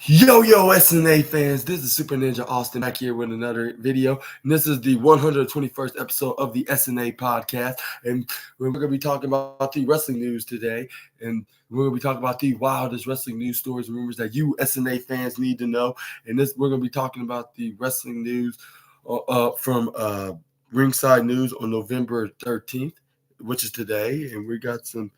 Yo, SNA fans, this is Super Ninja Austin back here with another video. And this is the 121st episode of the SNA podcast. And we're going to be talking about the wrestling news today. And we're going to be talking about the wildest wrestling news stories and rumors that you SNA fans need to know. And we're going to be talking about the wrestling news from RingSide News on November 13th, which is today. And we got some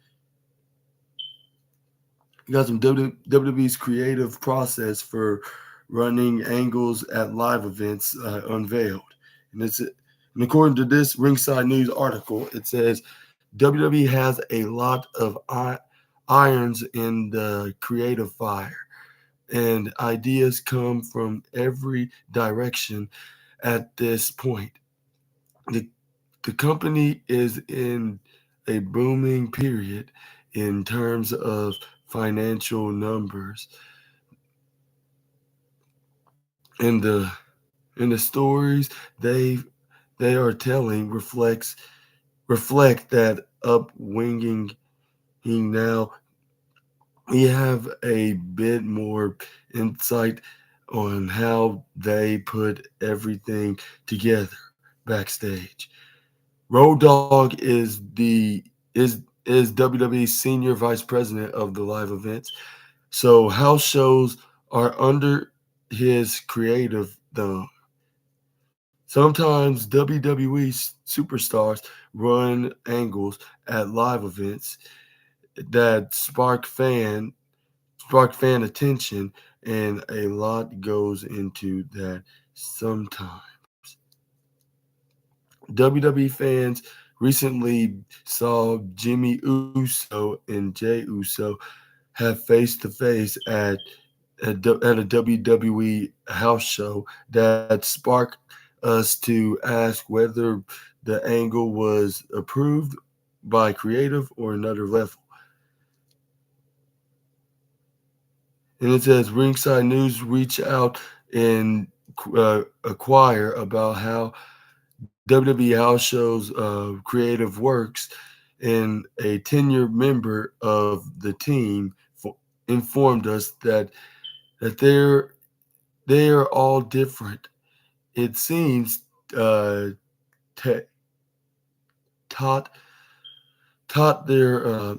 WWE's creative process for running angles at live events unveiled. And according to this Ringside News article, it says WWE has a lot of irons in the creative fire, and ideas come from every direction at this point. The, the company is in a booming period in terms of financial numbers, and the stories they are telling reflect that upwinging. Now we have a bit more insight on how they put everything together backstage. Road Dogg is WWE's senior vice president of the live events. So house shows are under his creative thumb. Sometimes WWE superstars run angles at live events that spark fan attention, and a lot goes into that sometimes. WWE fans recently saw Jimmy Uso and Jay Uso have face to face at a WWE house show that sparked us to ask whether the angle was approved by creative or another level. And it says Ringside News reach out and acquire about how WWE house shows creative works, and a tenured member of the team informed us that they are all different. It seems ta taught taught their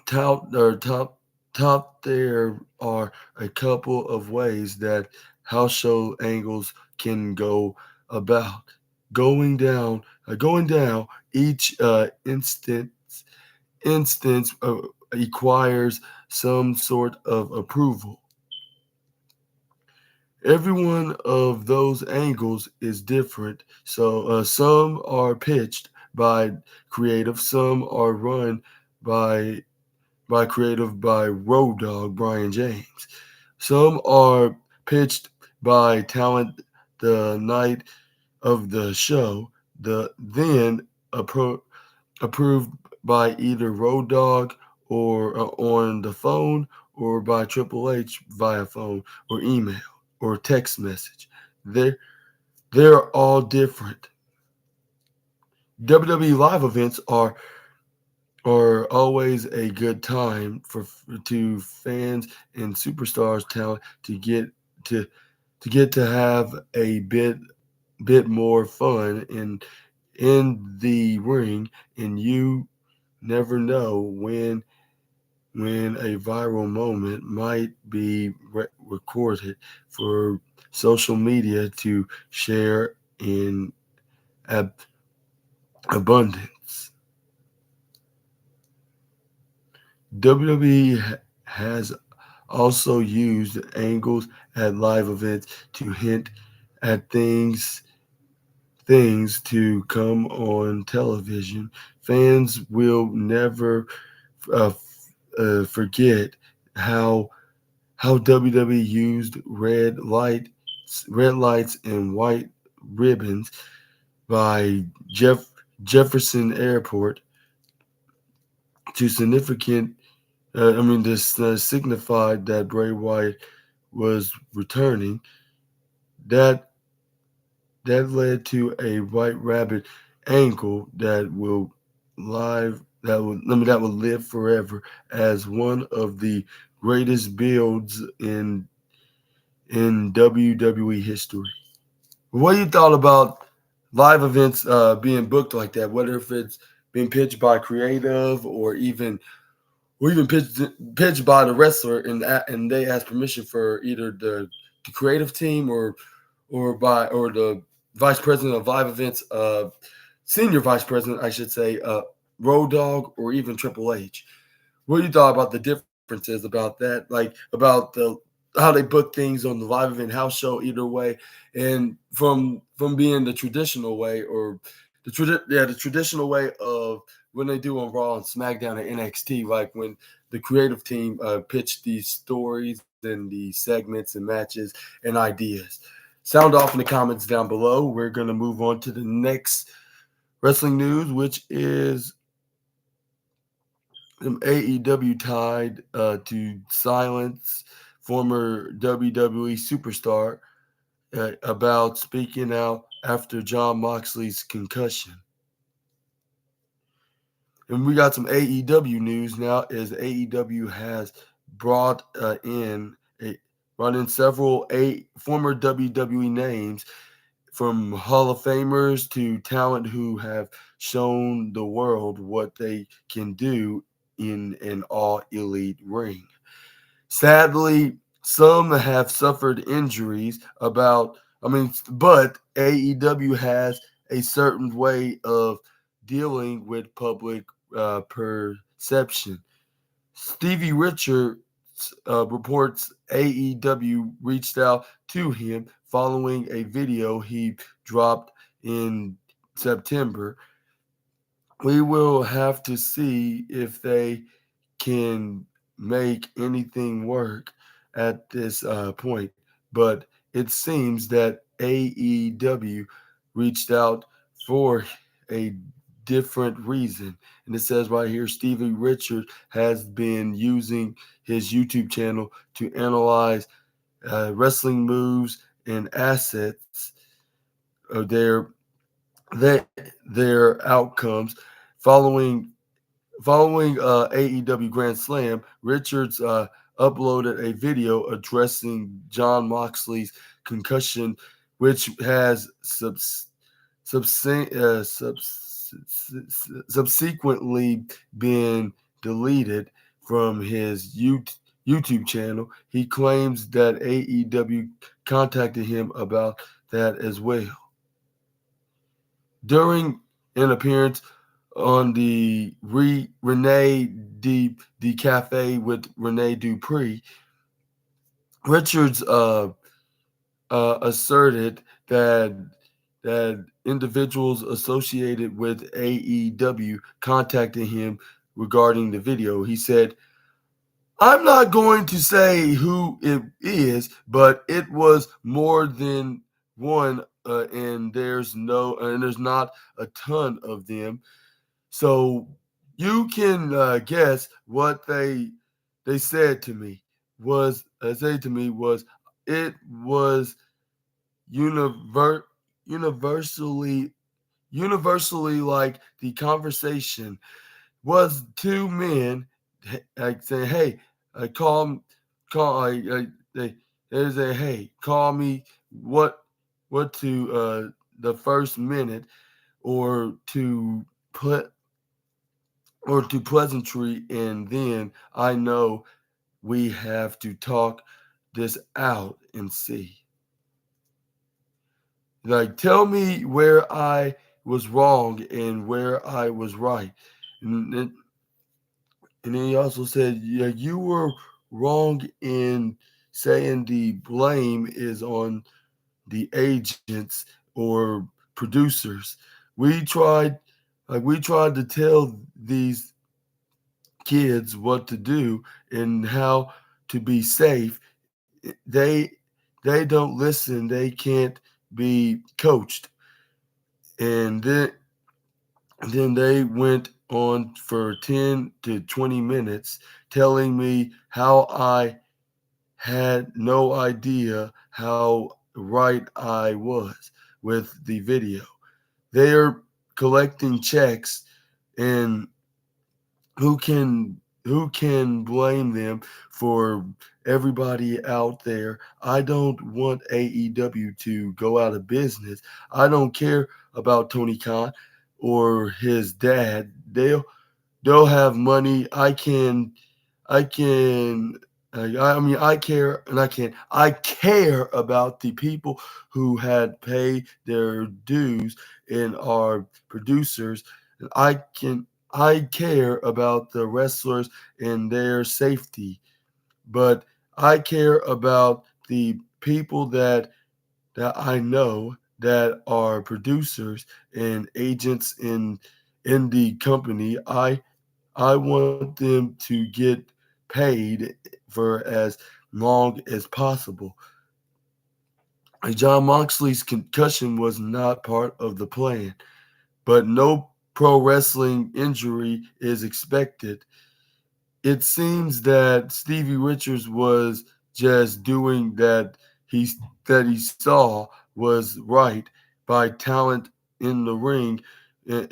tout or top there are a couple of ways that house show angles can go about going down. Each instance requires some sort of approval. Every one of those angles is different. So some are pitched by creative, some are run by by Road Dogg Brian James. Some are pitched by talent the night of the show, then approved by either Road Dogg or on the phone, or by Triple H via phone or email or text message. They're all different. WWE live events are always a good time to fans and superstars talent to get to have a bit more fun in the ring, and you never know when a viral moment might be recorded for social media to share in ab- abundance. WWE has also used angles at live events to hint at things to come on television. Fans will never uh, forget how WWE used red lights and white ribbons by Jefferson Airport to significant. This signified that Bray Wyatt was returning. That that led to a White Rabbit angle that will live forever as one of the greatest builds in WWE history. What you thought about live events being booked like that? Whether if it's been pitched by creative or even pitched by the wrestler, and they ask permission for either the creative team or the vice president of live events, senior vice president, I should say, Road Dogg, or even Triple H. What do you thought about the differences about that? Like about how they book things on the live event house show, either way, and from being the traditional way, or the traditional way of when they do on Raw and SmackDown and NXT, like when the creative team pitched these stories and these segments and matches and ideas. Sound off in the comments down below. We're gonna move on to the next wrestling news, which is AEW tied to silence former WWE superstar about speaking out after John Moxley's concussion. And we got some AEW news now, as AEW has brought brought in several former WWE names, from Hall of Famers to talent who have shown the world what they can do in an all elite ring. Sadly, some have suffered injuries but AEW has a certain way of dealing with public perception. Stevie Richards reports AEW reached out to him following a video he dropped in September. We will have to see if they can make anything work at this point, but it seems that AEW reached out for a different reason. And it says right here, Stevie Richards has been using his YouTube channel to analyze wrestling moves and assets of their outcomes following AEW Grand Slam. Richards uploaded a video addressing John Moxley's concussion, which has subsequently been deleted from his YouTube channel. He claims that AEW contacted him about that as well. During an appearance on the Rene de Cafe with Rene Dupree, Richards asserted that individuals associated with AEW contacted him regarding the video. He said, "I'm not going to say who it is, but it was more than one, and there's not a ton of them. So you can guess what they said to me was it was univer- universally like the conversation was two men like saying, "Hey, they say, hey, call me what to the first minute or to put or to pleasantry, and then I know we have to talk this out and see. Like, tell me where I was wrong and where I was right." And then, and then he also said, "Yeah, you were wrong in saying the blame is on the agents or producers. We tried, we tried to tell these kids what to do and how to be safe. They don't listen. They can't be coached." And then they went on for 10 to 20 minutes telling me how I had no idea how right I was with the video. They're collecting checks, and who can blame them for everybody out there? I don't want AEW to go out of business. I don't care about Tony Khan or his dad. They'll have money. I can. I mean, I care, and I can. I care about the people who had paid their dues and are producers. And I care about the wrestlers and their safety, but I care about the people that I know that are producers and agents in the company. I want them to get paid for as long as possible. John Moxley's concussion was not part of the plan, but no pro wrestling injury is expected. It seems that Stevie Richards was just doing that he saw was right by talent in the ring, and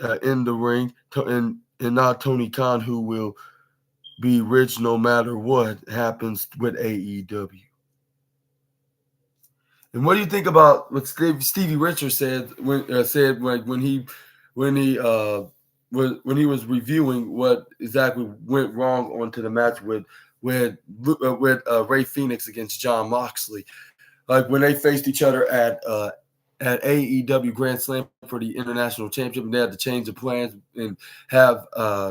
not Tony Khan, who will be rich no matter what happens with AEW. And what do you think about what Stevie Richards said when he when he was reviewing what exactly went wrong onto the match with Ray Phoenix against John Moxley, like when they faced each other at AEW Grand Slam for the International Championship, and they had to change the plans and have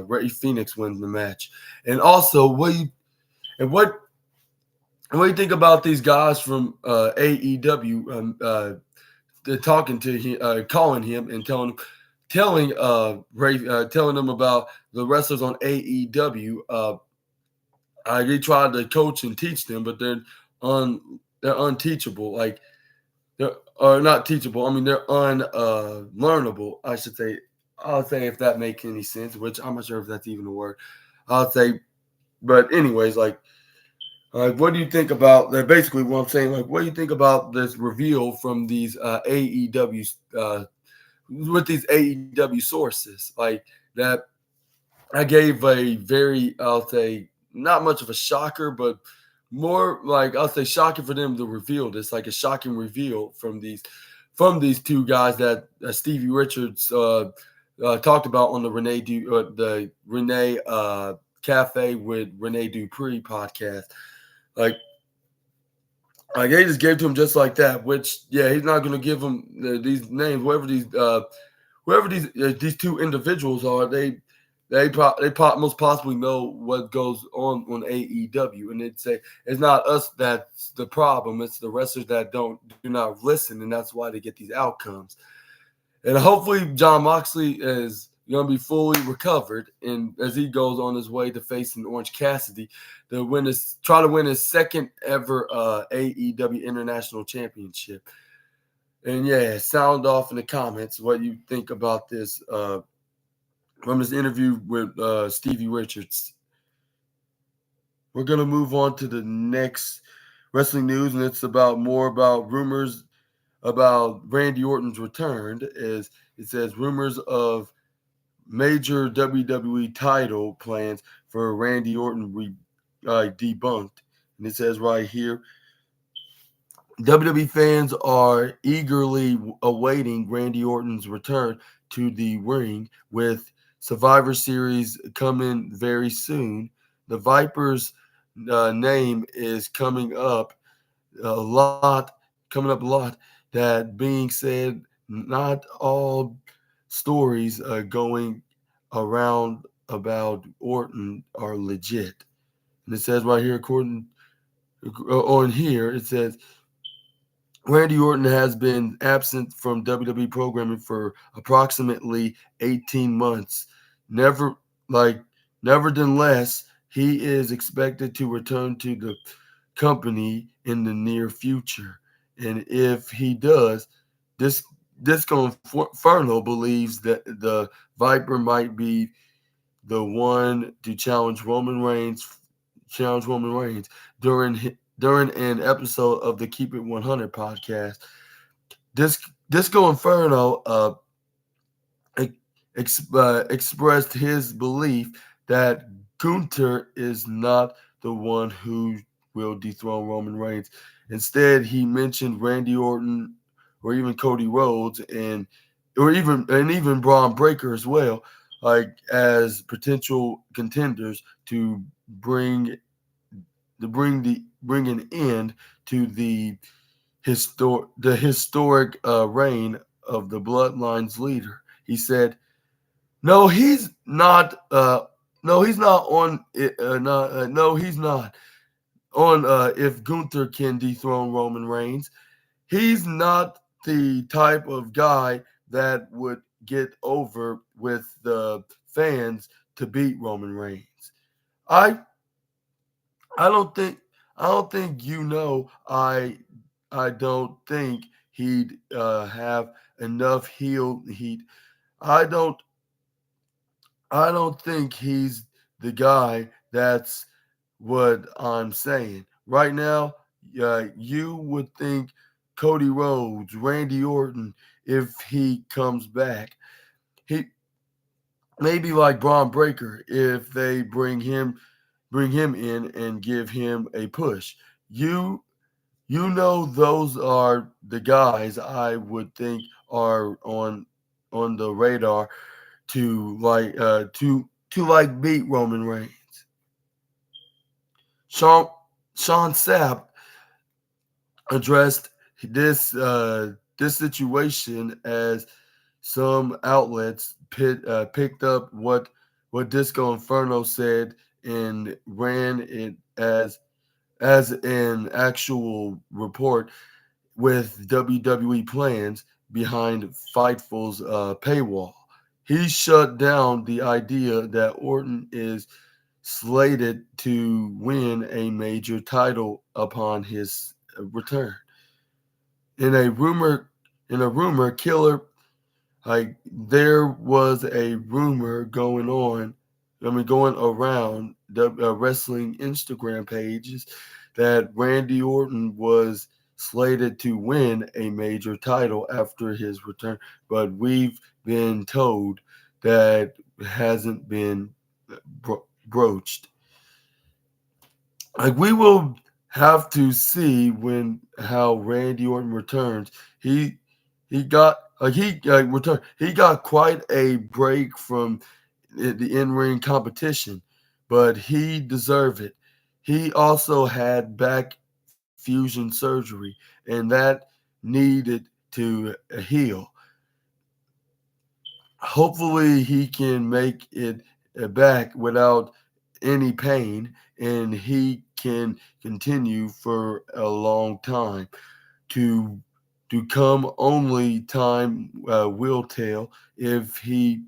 Ray Phoenix win the match. And also, what what do you think about these guys from AEW they're talking to him, calling him and telling them about the wrestlers on AEW? They tried to coach and teach them, but they're unteachable. Like they're not teachable. I mean, they're unlearnable. I should say. I'll say if that makes any sense, which I'm not sure if that's even a word. I'll say, but anyways, what do you think about that? Basically, what I'm saying, what do you think about this reveal from these AEW with these AEW sources? Like that, I gave a very, I'll say, not much of a shocker, but more like I'll say shocking for them to reveal this, like a shocking reveal from these two guys that Stevie Richards talked about on the Renee Cafe with Renee Dupree podcast. Like Like they just gave to him just like that. Which, yeah, he's not going to give him these names. Whoever these two individuals are, most possibly know what goes on AEW, and it's not us that's the problem. It's the wrestlers that do not listen, and that's why they get these outcomes. And hopefully, John Moxley is going to be fully recovered, and as he goes on his way to facing Orange Cassidy try to win his second ever AEW International Championship. And yeah, sound off in the comments what you think about this from his interview with Stevie Richards. We're gonna move on to the next wrestling news, and it's more about rumors about Randy Orton's return. As it says, rumors of major WWE title plans for Randy Orton debunked. And it says right here, WWE fans are eagerly awaiting Randy Orton's return to the ring with Survivor Series coming very soon. The Viper's name is coming up a lot. That being said, not all stories going around about Orton are legit. And it says right here, it says Randy Orton has been absent from WWE programming for approximately 18 months. Never, Nevertheless, he is expected to return to the company in the near future. And if he does, this Disco Inferno believes that the Viper might be the one to challenge Roman Reigns during an episode of the Keep It 100 podcast. Disco Inferno expressed his belief that Gunther is not the one who will dethrone Roman Reigns. Instead, he mentioned Randy Orton or even Cody Rhodes and even Braun Breaker as well, like as potential contenders to bring an end to the historic reign of the Bloodline's leader. He said, "No, he's not. No, he's not on. No, he's not on. If Gunther can dethrone Roman Reigns, he's not the type of guy that would get over with the fans to beat Roman Reigns. I I don't think I don't think he'd have enough heel heat. I don't I don't think he's the guy. That's what I'm saying. Right now, you would think Cody Rhodes, Randy Orton, if he comes back. He maybe like Braun Breaker if they bring him in and give him a push. You you know those are the guys I would think are on the radar to beat Roman Reigns. Sean Sean Sapp addressed this situation as some outlets picked up what Disco Inferno said and ran it as an actual report with WWE plans behind Fightful's paywall. He shut down the idea that Orton is slated to win a major title upon his return. In a rumor killer, like there was a rumor going around the wrestling Instagram pages that Randy Orton was slated to win a major title after his return, but we've been told that hasn't been broached. Like we will have to see when how Randy Orton returns. He he got he returned. He got quite a break from the in-ring competition, but he deserved it. He also had back fusion surgery, and that needed to heal. Hopefully, he can make it back without any pain, and he can continue for a long time. To to come only time will tell if he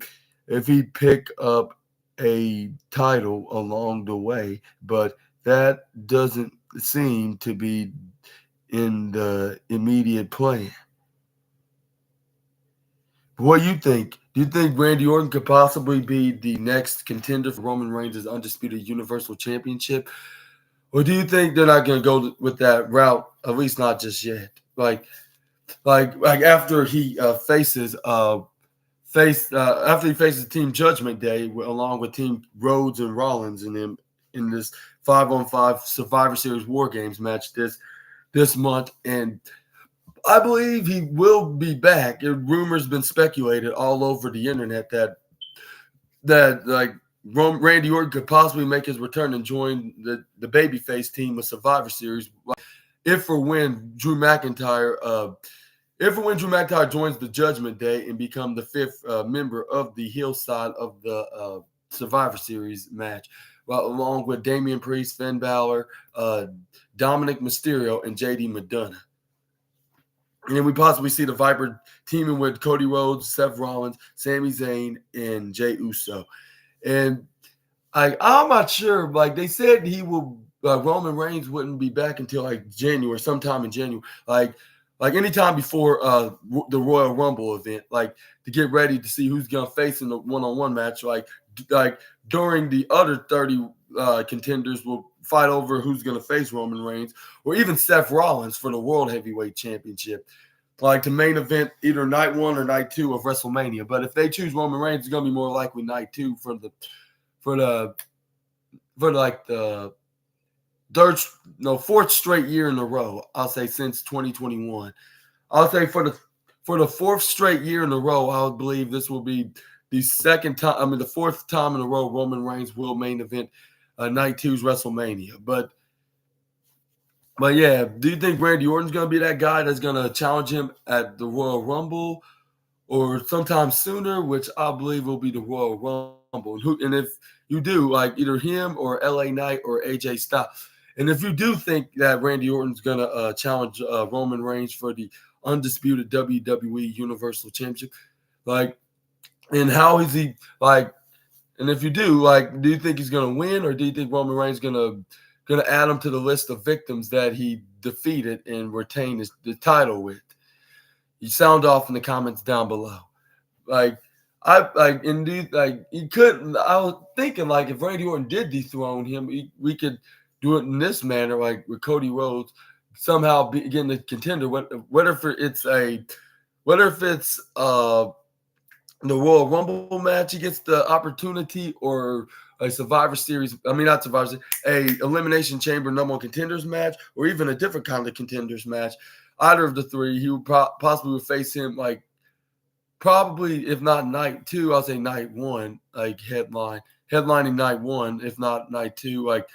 pick up a title along the way, but that doesn't seem to be in the immediate plan. What do you think? Do you think Randy Orton could possibly be the next contender for Roman Reigns' undisputed Universal Championship? Or do you think they're not going to go with that route, at least not just yet? Like after he after he faces Team Judgment Day along with Team Rhodes and Rollins and him in this 5-on-5 Survivor Series War Games match this month, and I believe he will be back. Rumors been speculated all over the internet that like Randy Orton could possibly make his return and join the babyface team of Survivor Series if or when Drew McIntyre joins the Judgment Day and become the fifth member of the heel side of the Survivor Series match, well, along with Damian Priest, Finn Balor, Dominic Mysterio, and JD McDonough. And then we possibly see the Viper teaming with Cody Rhodes, Seth Rollins, Sami Zayn, and Jey Uso. And I'm not sure. Like they said, Roman Reigns wouldn't be back until like January, sometime in January. Like anytime before the Royal Rumble event, like to get ready to see who's gonna face in the one-on-one match. Like during the other 30 contenders will fight over who's gonna face Roman Reigns, or even Seth Rollins for the World Heavyweight Championship. Like to main event either night 1 or night 2 of WrestleMania. But if they choose Roman Reigns, it's gonna be more likely night 2 for the for like the third, no, fourth straight year in a row. I'll say since 2021. I'll say for the fourth straight year in a row, I would believe this will be the second time. I mean, the fourth time in a row Roman Reigns will main event Night Two's WrestleMania. But yeah, do you think Randy Orton's going to be that guy that's going to challenge him at the Royal Rumble or sometime sooner? Which I believe will be the Royal Rumble. And if you do, like either him or LA Knight or AJ Styles. And if you do think that Randy Orton's going to challenge Roman Reigns for the undisputed WWE Universal Championship, like, and how is he like? And if you do, like, do you think he's going to win, or do you think Roman Reigns going to add him to the list of victims that he defeated and retained the title with? You sound off in the comments down below. Like, I like indeed like he couldn't. I was thinking like if Randy Orton did dethrone him, we could do it in this manner, like with Cody Rhodes somehow getting the contender. What if it's the Royal Rumble match, he gets the opportunity, or a Survivor Series, I mean, not Survivor Series, a Elimination Chamber number one contenders match, or even a different kind of contenders match. Either of the three, he would possibly would face him, like, probably, if not night two, I'll say night one, like headlining night one, if not night two, like,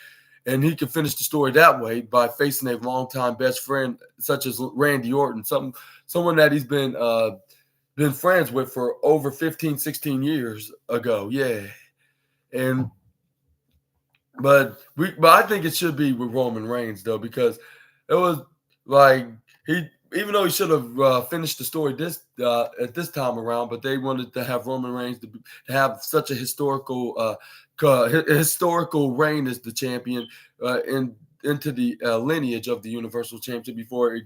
and he could finish the story that way by facing a longtime best friend such as Randy Orton, someone that he's been friends with for over 15, 16 years ago. Yeah. And but I think it should be with Roman Reigns though, because it was like he, even though he should have finished the story at this time around, but they wanted to have Roman Reigns to have such a historical reign as the champion into the lineage of the Universal Championship before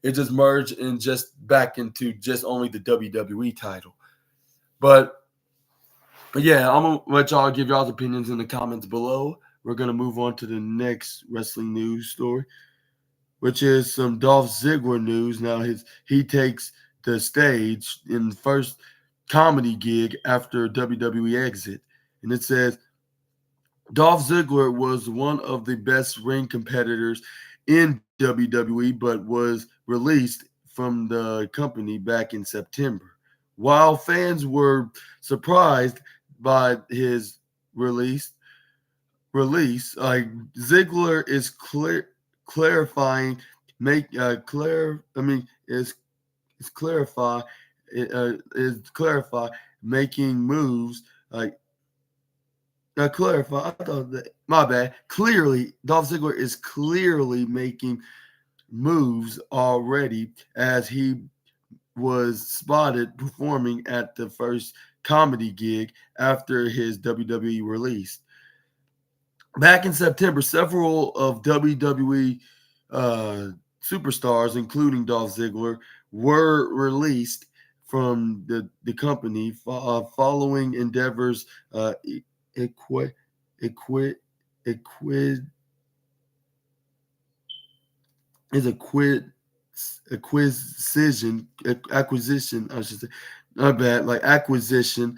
it just merged and just back into just only the WWE title. But yeah, I'm going to let y'all give y'all's opinions in the comments below. We're going to move on to the next wrestling news story, which is some Dolph Ziggler news. Now he takes the stage in the first comedy gig after WWE exit. And it says, Dolph Ziggler was one of the best ring competitors in WWE, but was released from the company back in September. While fans were surprised by his release, like Ziggler is clarifying, making moves like. Now, clarify. I thought that, my bad. Clearly, Dolph Ziggler is clearly making moves already, as he was spotted performing at the first comedy gig after his WWE release. Back in September, several of WWE superstars, including Dolph Ziggler, were released from the company following Endeavor's equi- equi- equi- is acquisition, I should say, not bad, like acquisition.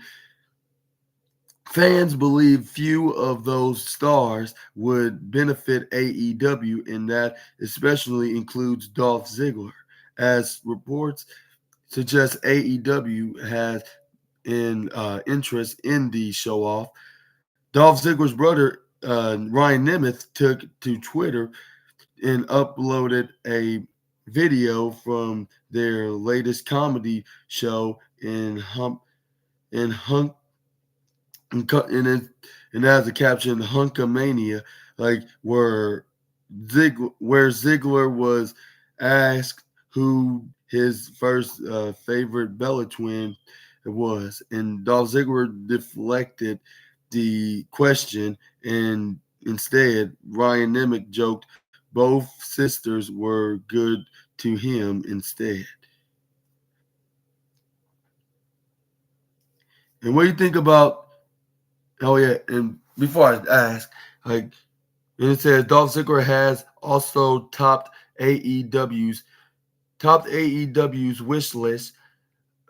Fans believe few of those stars would benefit AEW, and that especially includes Dolph Ziggler, as reports suggest AEW has an interest in the show off. Dolph Ziggler's brother, Ryan Nemeth, took to Twitter and uploaded a video from their latest comedy show in Hunk and has a caption Hunkamania, like where Ziggler was asked who his first favorite Bella twin was, and Dolph Ziggler deflected the question, and instead Ryan Nemeth joked both sisters were good to him instead. And what do you think about? Oh yeah, and before I ask, like, and it says Dolph Ziggler has also topped AEW's wish list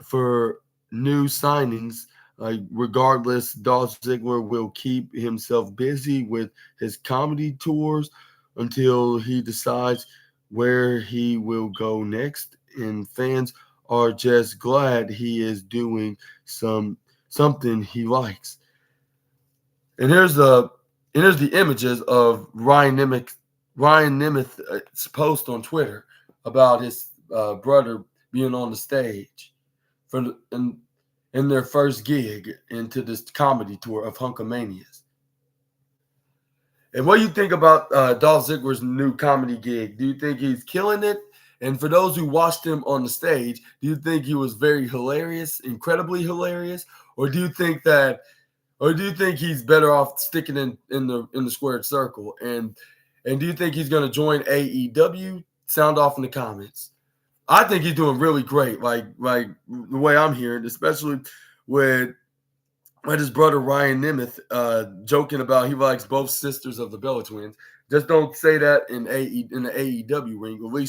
for new signings Like regardless, Dolph Ziggler will keep himself busy with his comedy tours until he decides where he will go next, and fans are just glad he is doing something he likes. And here's the images of Ryan Nemeth's post on Twitter about his brother being on the stage for in their first gig into this comedy tour of Hunkamanias. And what do you think about Dolph Ziggler's new comedy gig? Do you think he's killing it? And for those who watched him on the stage, do you think he was very hilarious, incredibly hilarious, or do you think he's better off sticking in the squared circle? And do you think he's going to join AEW? Sound off in the comments. I think he's doing really great. Like the way I'm hearing, especially with his brother Ryan Nemeth joking about he likes both sisters of the Bella Twins. Just don't say that in the AEW ring.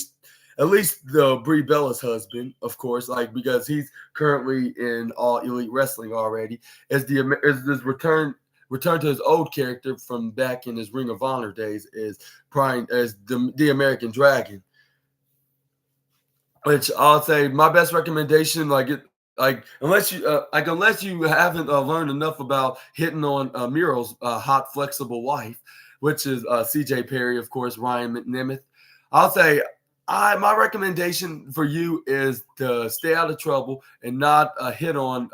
At least the Brie Bella's husband, of course, like because he's currently in All Elite Wrestling already. As this return to his old character from back in his Ring of Honor days is Brian as the American Dragon. Which I'll say my best recommendation, unless you haven't learned enough about hitting on Muriel's hot flexible wife, which is C.J. Perry, of course, Ryan Nemeth. I'll say my recommendation for you is to stay out of trouble and not hit on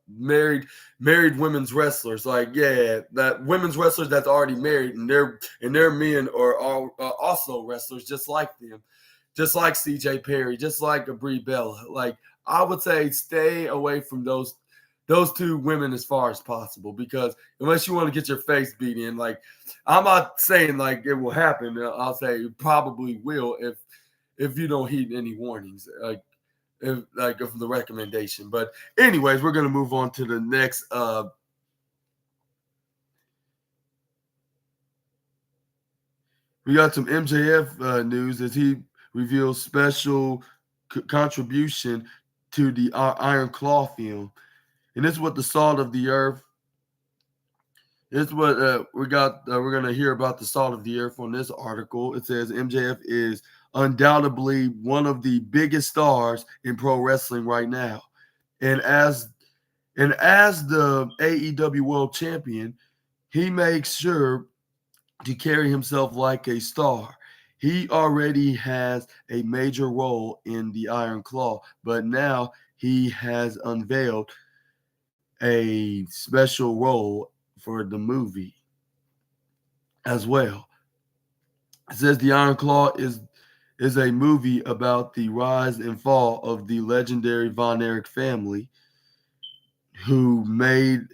married women's wrestlers. Like that women's wrestlers that's already married and their men are all also wrestlers just like them, just like CJ Perry, just like a Brie Bella. Like I would say stay away from those two women as far as possible, because unless you want to get your face beat in, like I'm not saying like it will happen. I'll say it probably will if you don't heed any warnings, of the recommendation. But anyways, we're gonna move on to the next. We got some MJF news as he reveals special contribution to the Iron Claw film, and this is what the Salt of the Earth. This is what we got. We're gonna hear about the Salt of the Earth on this article. It says MJF is undoubtedly one of the biggest stars in pro wrestling right now, and as the AEW World Champion, he makes sure to carry himself like a star. He already has a major role in the Iron Claw, but now he has unveiled a special role for the movie as well. It says the Iron Claw is a movie about the rise and fall of the legendary Von Erich family who made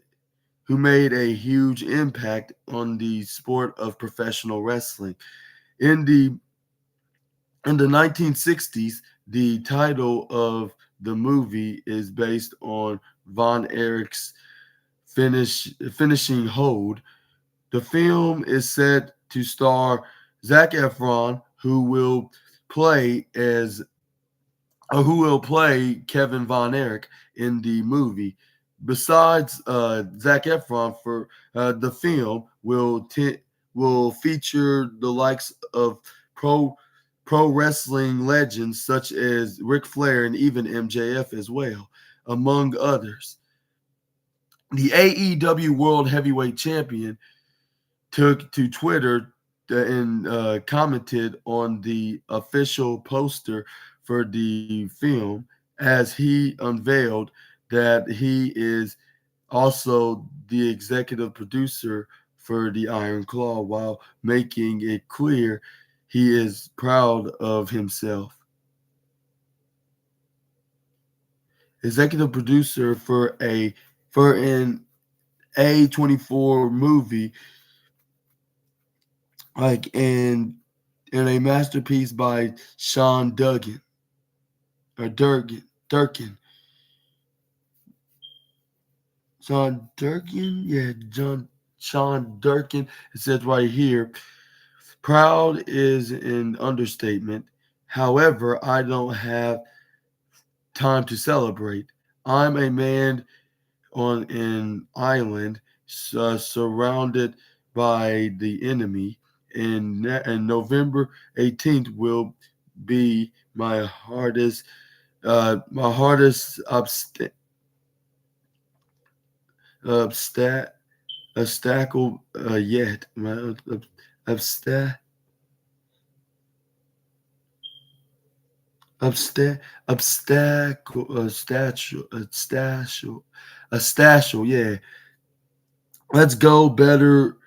a huge impact on the sport of professional wrestling. In the 1960s, the title of the movie is based on Von Erich's finishing hold. The film is set to star Zac Efron, who will play Kevin Von Erich in the movie. Besides Zac Efron, for the film will feature the likes of pro wrestling legends such as Ric Flair and even MJF as well, among others. The AEW World Heavyweight Champion took to Twitter and commented on the official poster for the film as he unveiled that he is also the executive producer for the Iron Claw, while making it clear he is proud of himself. Executive producer for an A24 movie, like in a masterpiece by Sean Durkin. Sean Durkin, yeah, Sean Durkin. It says right here, proud is an understatement. However, I don't have time to celebrate. I'm a man on an island surrounded by the enemy, and November 18th will be my hardest obstacle yet. My obsta obsta obstacle a statue. Yeah, let's go better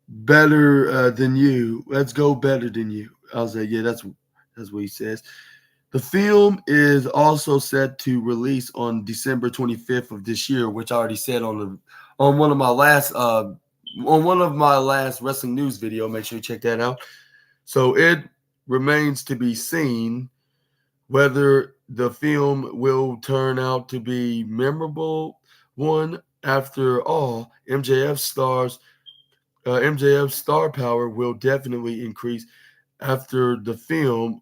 than you. Let's go better than you. I was like, yeah, that's what he says. The film is also set to release on December 25th of this year, which I already said on one of my last wrestling news video. Make sure you check that out. So it remains to be seen whether the film will turn out to be memorable one. After all, MJF star power will definitely increase after the film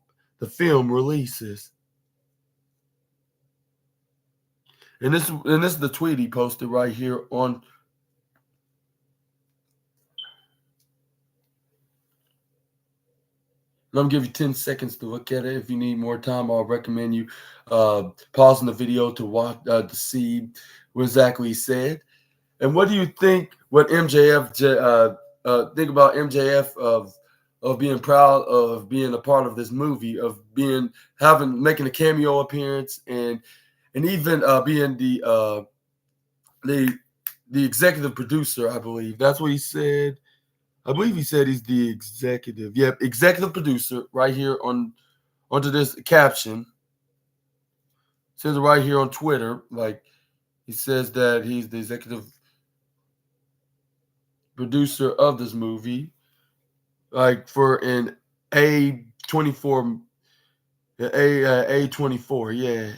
releases. And this is the tweet he posted right here on. I'm gonna give you 10 seconds to look at it. If you need more time, I'll recommend you pausing the video to watch to see what exactly he said. And what do you think? What think about MJF of being proud of being a part of this movie, of making a cameo appearance, and even being the the executive producer, I believe. That's what he said. I believe he said he's the executive. Yep, executive producer right here onto this caption. It says it right here on Twitter. Like he says that he's the executive producer of this movie. Like for an A24 A24, yeah.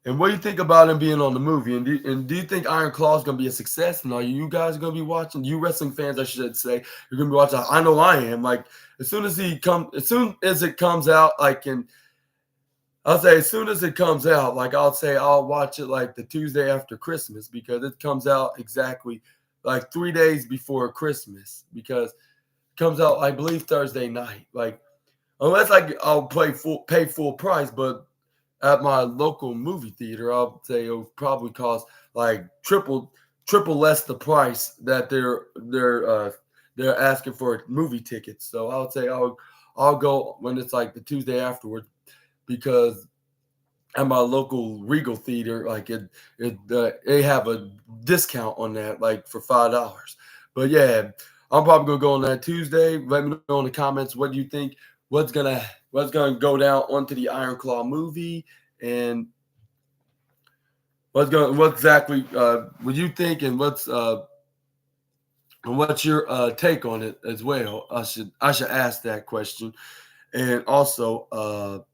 And what do you think about him being on the movie? And do you think Iron Claw is going to be a success? And are you guys going to be watching? You wrestling fans, I should say, you're going to be watching. I know I am. Like as soon as it comes out, I'll say as soon as it comes out, like I'll say I'll watch it like the Tuesday after Christmas because it comes out exactly like 3 days before Christmas because it comes out I believe Thursday night. Like unless I'll pay full price, but at my local movie theater, I'll say it'll probably cost like triple less the price that they're asking for movie tickets. So I would say I'll go when it's like the Tuesday afterward because at my local Regal theater, like they have a discount on that, like for $5. But yeah, I'm probably gonna go on that Tuesday. Let me know in the comments what do you think. What's gonna go down onto the Iron Claw movie, and what exactly what you think, and what's your take on it as well. I should ask that question, and also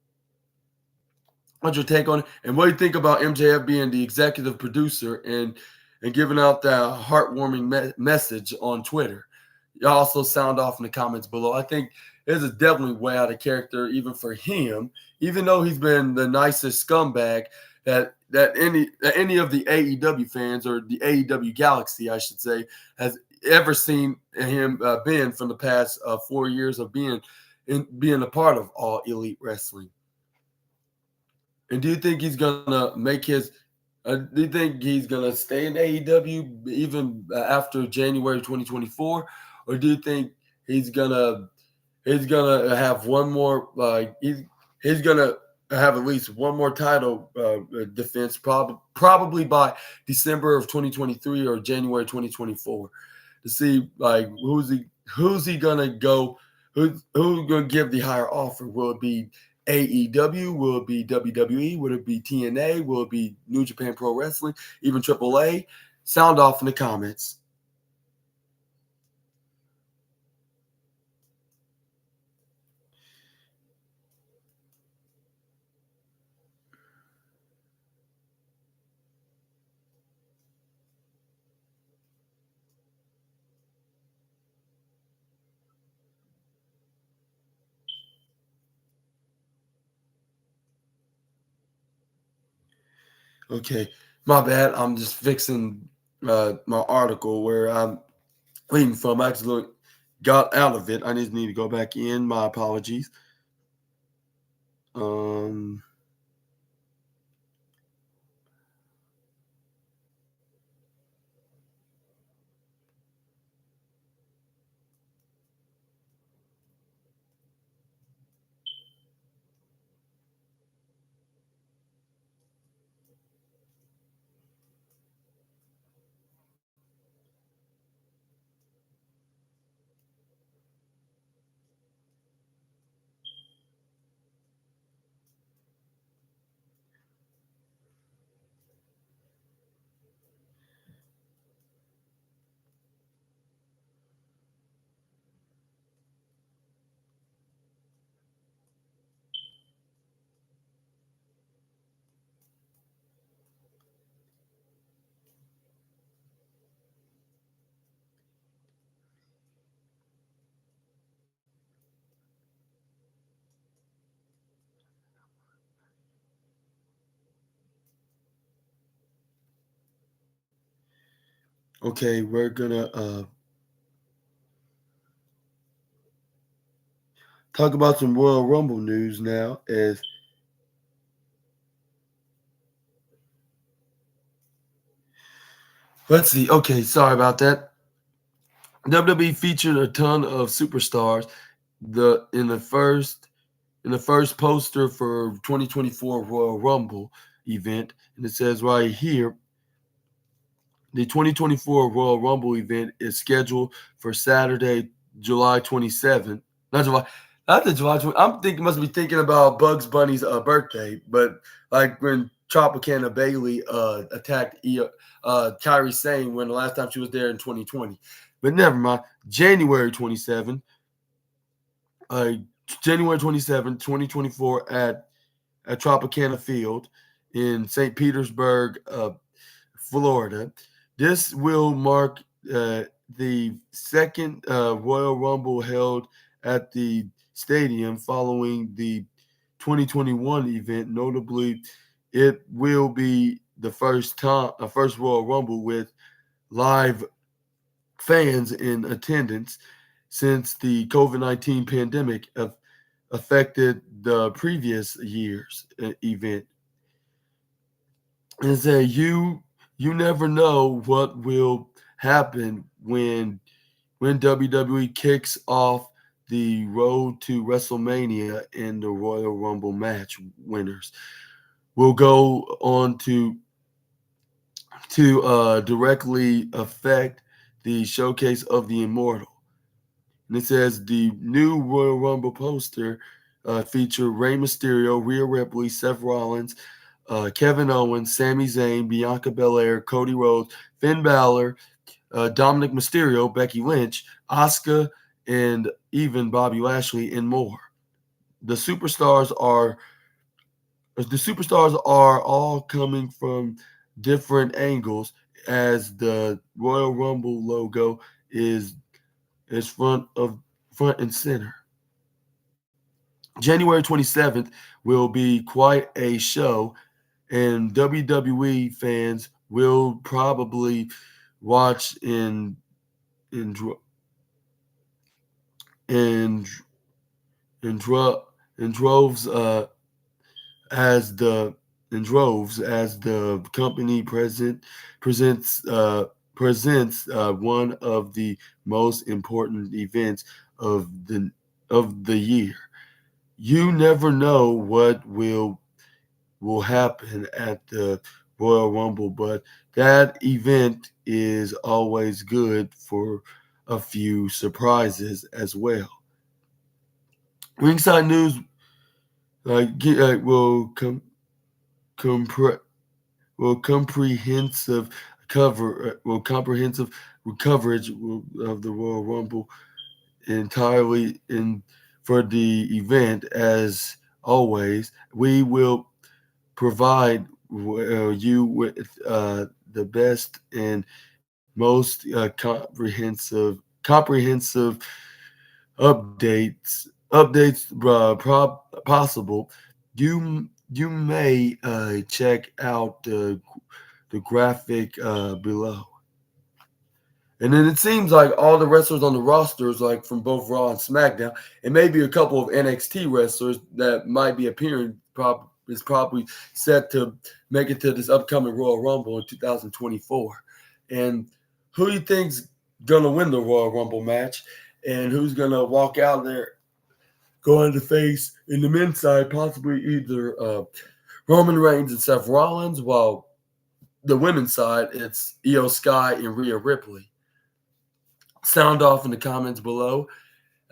what's your take on it? And what do you think about MJF being the executive producer and giving out that heartwarming message on Twitter? You also sound off in the comments below. I think this is definitely way out of character, even for him. Even though he's been the nicest scumbag that any of the AEW fans or the AEW Galaxy, I should say, has ever seen him been from the past 4 years of being a part of All Elite Wrestling. And do you think he's gonna make his? Do you think he's gonna stay in AEW even after January 2024, or do you think he's gonna have one more he's gonna have at least one more title defense probably by December of 2023 or January 2024 to see like who's he gonna go who's gonna give the higher offer? Will it be AEW? Will it be WWE? Will it be TNA? Will it be New Japan Pro Wrestling? Even AAA? Sound off in the comments. Okay. My bad. I'm just fixing my article where I'm reading from. I actually got out of it. I just need to go back in. My apologies. Um, okay, we're gonna talk about some Royal Rumble news now. As let's see. Okay, sorry about that. WWE featured a ton of superstars the in the first poster for 2024 Royal Rumble event, and it says right here the 2024 Royal Rumble event is scheduled for Saturday, July 27th. Not July, not the July 20. I'm thinking must be thinking about Bugs Bunny's birthday, but like when Tropicana Bailey attacked Kyrie Sane when the last time she was there in 2020. But never mind. January 27th, uh, January 27th, 2024 at Tropicana Field in St. Petersburg, Florida. This will mark the second Royal Rumble held at the stadium following the 2021 event. Notably, it will be the first Royal Rumble with live fans in attendance since the COVID-19 pandemic affected the previous year's event. And say you never know what will happen when WWE kicks off the road to WrestleMania and the Royal Rumble match winners will go on to directly affect the showcase of the Immortal. And it says the new Royal Rumble poster feature Rey Mysterio, Rhea Ripley, Seth Rollins, Kevin Owens, Sami Zayn, Bianca Belair, Cody Rhodes, Finn Balor, Dominic Mysterio, Becky Lynch, Asuka, and even Bobby Lashley, and more. The superstars are the superstars are all coming from different angles as the Royal Rumble logo is is front and center. January 27th will be quite a show, and WWE fans will probably watch in in in, dro- in droves as the as the company presents presents one of the most important events of the year. You never know what will happen at the Royal Rumble, but that event is always good for a few surprises as well. Ringside News will compre- will comprehensive comprehensive coverage of the Royal Rumble entirely in for the event. As always, we will provide you with the best and most comprehensive updates possible. You may check out the graphic below. And then it seems like all the wrestlers on the rosters, like from both Raw and SmackDown, and maybe a couple of NXT wrestlers that might be appearing, is probably set to make it to this upcoming Royal Rumble in 2024. And who do you think's gonna win the Royal Rumble match, and who's gonna walk out there going to face in the men's side possibly either Roman Reigns and Seth Rollins, while the women's side it's Io Sky and Rhea Ripley. Sound off in the comments below.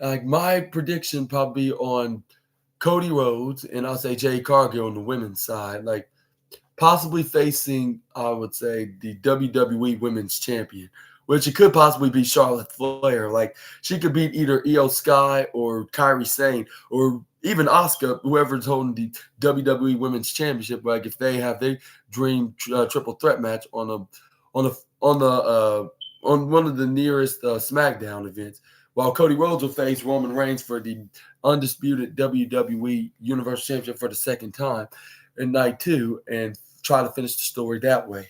Like my prediction probably on Cody Rhodes and I'll say Jay Cargill on the women's side, like possibly facing, I would say, the WWE Women's Champion, which it could possibly be Charlotte Flair. Like she could beat either Io Sky or Kairi Sane or even Asuka, whoever's holding the WWE Women's Championship. Like if they have their dream triple threat match on a on the on one of the nearest SmackDown events, while Cody Rhodes will face Roman Reigns for the undisputed WWE Universal Championship for the second time in night two and try to finish the story that way.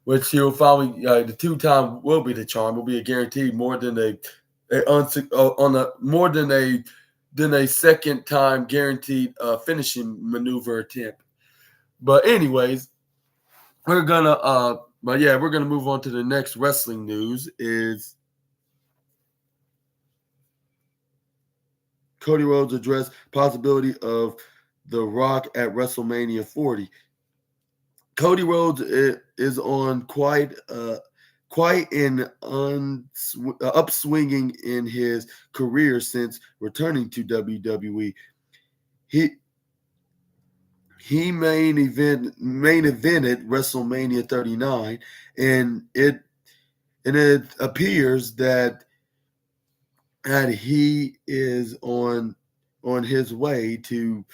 Which he'll finally the two-time will be the charm. Will be a guaranteed more than more than a second time guaranteed finishing maneuver attempt. But anyways, we're gonna we're gonna move on to the next wrestling news. Is Cody Rhodes addressed possibility of The Rock at WrestleMania 40. Cody Rhodes is on quite an upswinging in his career since returning to WWE. He main evented WrestleMania 39, and it appears that he is on his way to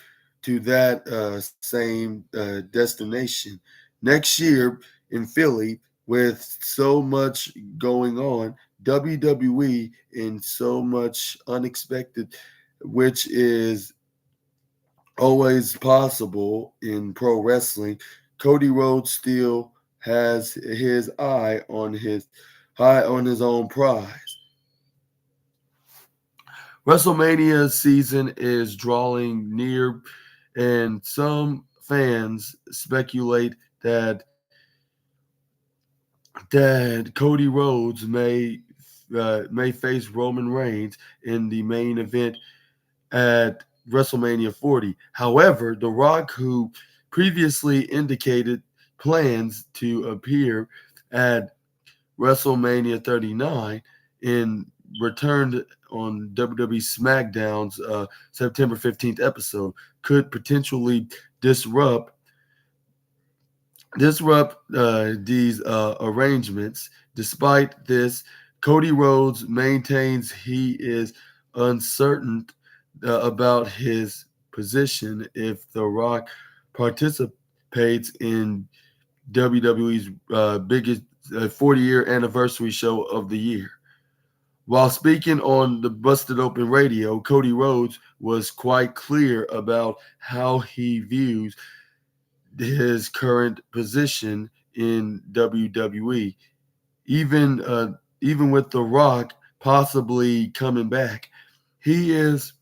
that same destination next year in Philly. With so much going on, WWE, and so much unexpected, which is always possible in pro wrestling, Cody Rhodes still has his eye on his own prize. WrestleMania season is drawing near, and some fans speculate that Cody Rhodes may face Roman Reigns in the main event at WrestleMania 40. However, The Rock, who previously indicated plans to appear at WrestleMania 39 and returned on WWE SmackDown's September 15th episode, could potentially disrupt these arrangements. Despite this, Cody Rhodes maintains he is uncertain about his position if The Rock participates in WWE's biggest 40-year anniversary show of the year. While speaking on the Busted Open Radio, Cody Rhodes was quite clear about how he views his current position in WWE. Even with The Rock possibly coming back, he is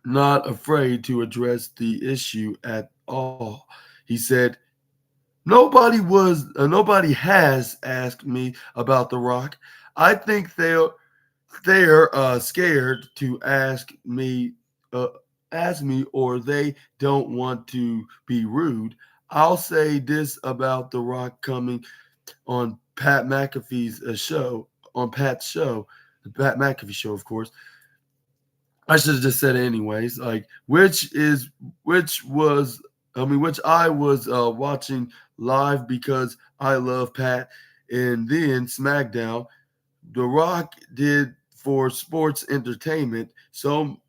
not afraid to address the issue at all. He said, nobody has asked me about The Rock. I think they're scared to ask me, or they don't want to be rude. I'll say this about The Rock coming on Pat McAfee's show, on Pat's show, the Pat McAfee show, of course. I should have just said it anyways. Like which I was watching live because I love Pat, and then SmackDown. The Rock did for sports entertainment so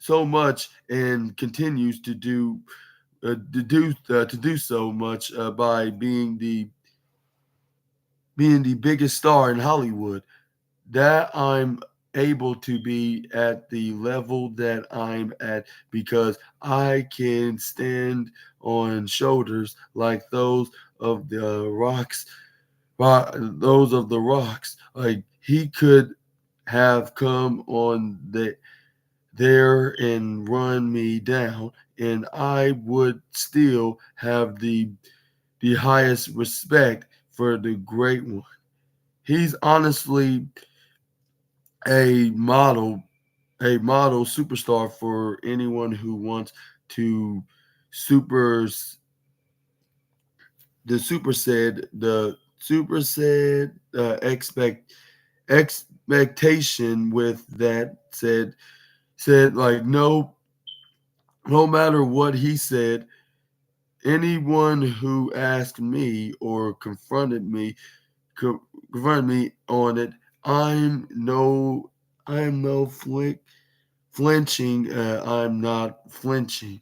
much and continues to do so much by being the biggest star in Hollywood, that I'm able to be at the level that I'm at because I can stand on shoulders like those of the rocks, those of the rocks. Like he could have come on there and run me down, and I would still have the highest respect for the great one. He's honestly a model, a model superstar for anyone who wants to super the expectation with that said like no matter what he said, anyone who asked me or confronted me on it, I'm no I'm no flinching. I'm not flinching.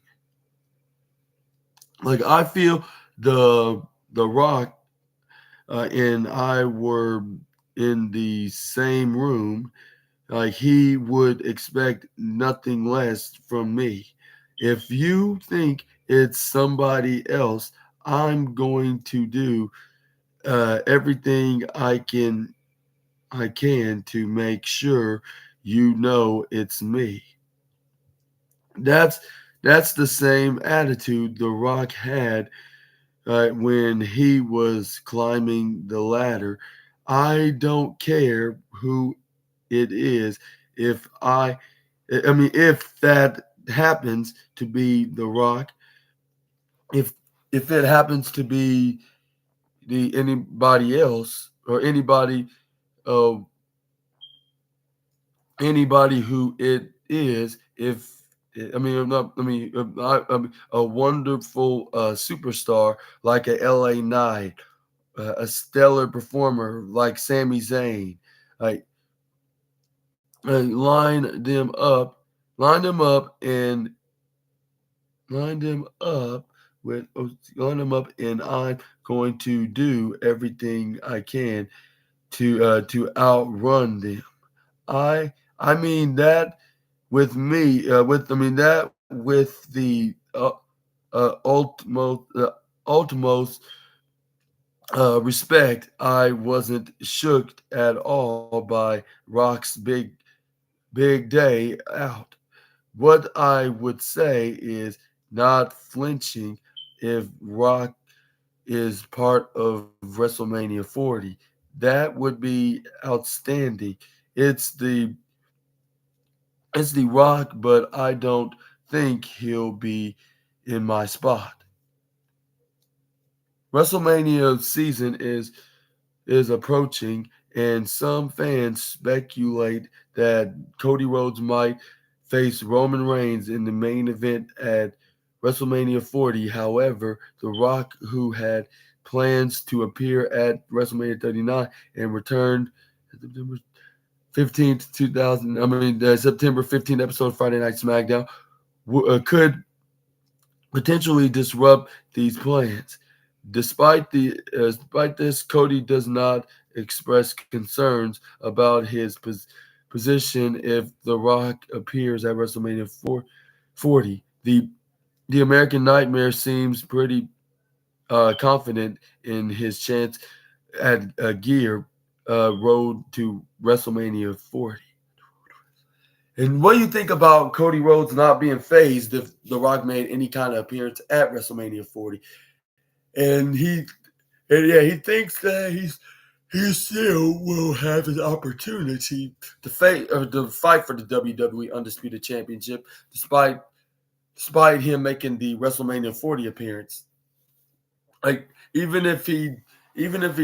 Like I feel the the Rock and I were in the same room, like he would expect nothing less from me. If you think it's somebody else, I'm going to do everything I can to make sure you know it's me. That's that's the same attitude The Rock had when he was climbing the ladder. I don't care who it is. If I mean, if that happens to be The Rock, if if it happens to be the anybody else or uh, anybody who it is, if I mean, I'm not, I mean, I'm a wonderful superstar like a LA Knight, a stellar performer like Sami Zayn, like line them up, line them up, and line them up line them up, and I'm going to do everything I can to outrun them. I mean that with me with I mean that with the utmost respect. I wasn't shook at all by Rock's big day out. What I would say is not flinching if Rock is part of WrestleMania 40. That would be outstanding. It's the it's the Rock, but I don't think he'll be in my spot. WrestleMania season is approaching, and some fans speculate that Cody Rhodes might face Roman Reigns in the main event at WrestleMania 40. However, The Rock, who had plans to appear at WrestleMania 39 and returned September 15th, 2000, September 15th episode of Friday Night SmackDown, could potentially disrupt these plans. Despite this, Cody does not express concerns about his position if The Rock appears at WrestleMania 40. The American Nightmare seems pretty confident in his chance at a gear road to WrestleMania 40. And what do you think about Cody Rhodes not being phased if The Rock made any kind of appearance at WrestleMania 40? And yeah, he thinks that he still will have his opportunity to fight for the WWE Undisputed Championship, despite him making the WrestleMania 40 appearance. Like even if he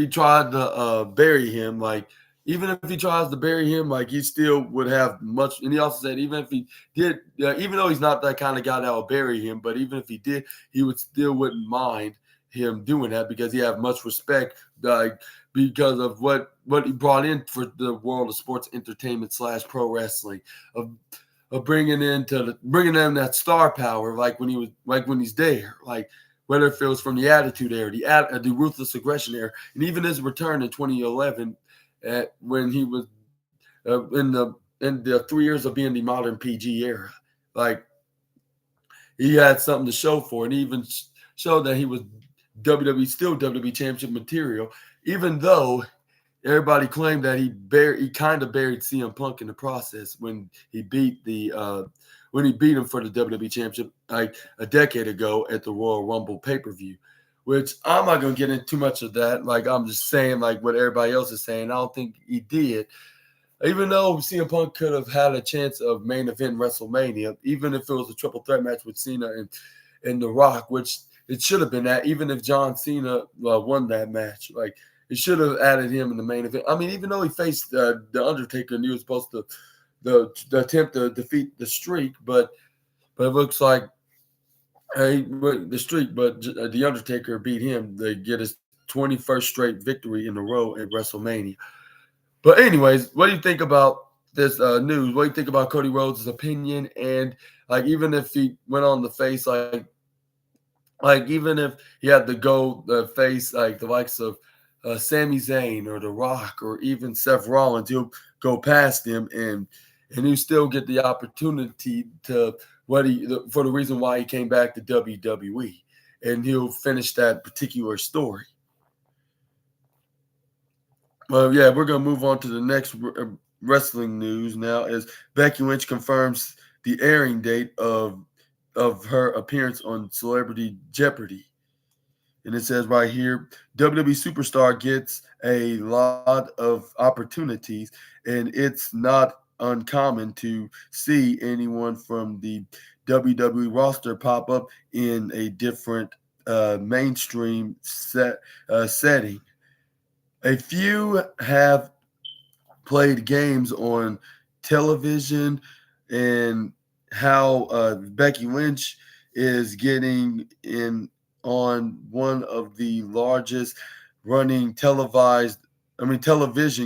tried to bury him, like even if he tries to bury him, like he still would have much. And he also said even if he did, even though he's not that kind of guy that will bury him, but even if he did, he would still wouldn't mind him doing that because he have much respect, like because of what he brought in for the world of sports entertainment / pro wrestling, of bringing in that star power, like when he's there, like whether it feels from the Attitude Era, the Ruthless Aggression Era, and even his return in 2011, when he was in the 3 years of being the modern PG era, like he had something to show for, and he even showed that he was WWE still WWE Championship material, even though everybody claimed that he kind of buried CM Punk in the process when he beat him for the WWE Championship like a decade ago at the Royal Rumble pay-per-view. Which I'm not gonna get into too much of that. Like I'm just saying like what everybody else is saying. I don't think he did. Even though CM Punk could have had a chance of main event WrestleMania, even if it was a triple threat match with Cena and The Rock, which it should have been that, even if John Cena won that match. Like, it should have added him in the main event. I mean, even though he faced The Undertaker and he was supposed to the attempt to defeat the streak, but it looks like the streak, but The Undertaker beat him to get his 21st straight victory in a row at WrestleMania. But anyways, what do you think about this news? What do you think about Cody Rhodes' opinion? And like, even if he went on the face, like even if he had to go face like the likes of Sami Zayn or The Rock or even Seth Rollins, he'll go past him and he'll still get the opportunity to for the reason why he came back to WWE, and he'll finish that particular story. Well, yeah, we're gonna move on to the next wrestling news now. As Becky Lynch confirms the airing date of her appearance on Celebrity Jeopardy, and it says right here, WWE superstar gets a lot of opportunities, and it's not uncommon to see anyone from the WWE roster pop up in a different mainstream setting. A few have played games on television, and how Becky Lynch is getting in on one of the largest running television